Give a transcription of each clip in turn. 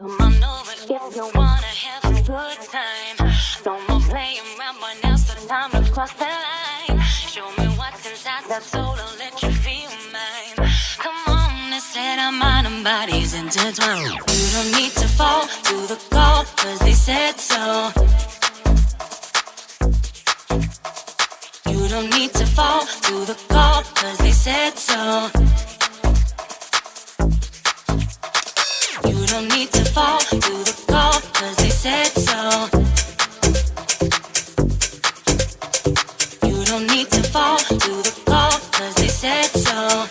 Come on over if you wanna have a good time. No more playing around, but now's the time to cross the line. Show me what's inside that soul, I'll let you feel mine. Come on, they said our mind and bodies intertwined. You don't need to fall to the call, cause they said so. You don't need to fall to the call, cause they said so. You don't need to fall to the call, cause they said so. You don't need to fall to the call, cause they said so.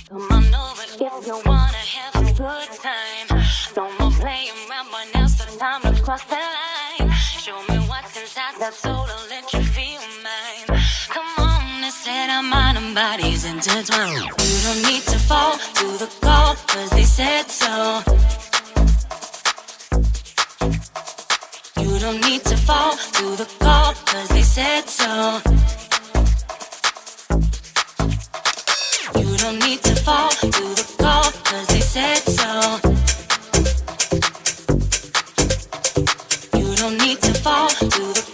Come on over if you wanna have a good time. No more playing around, but now's the time to cross the line. Show me what's inside that soul, I'll let you feel mine. Come on, they said our mind and bodies intertwined. You don't need to fall to the call, cause they said so. You don't need to fall to the call, cause they said so. You don't need to fall to the call, cause they said so. You don't need to fall to the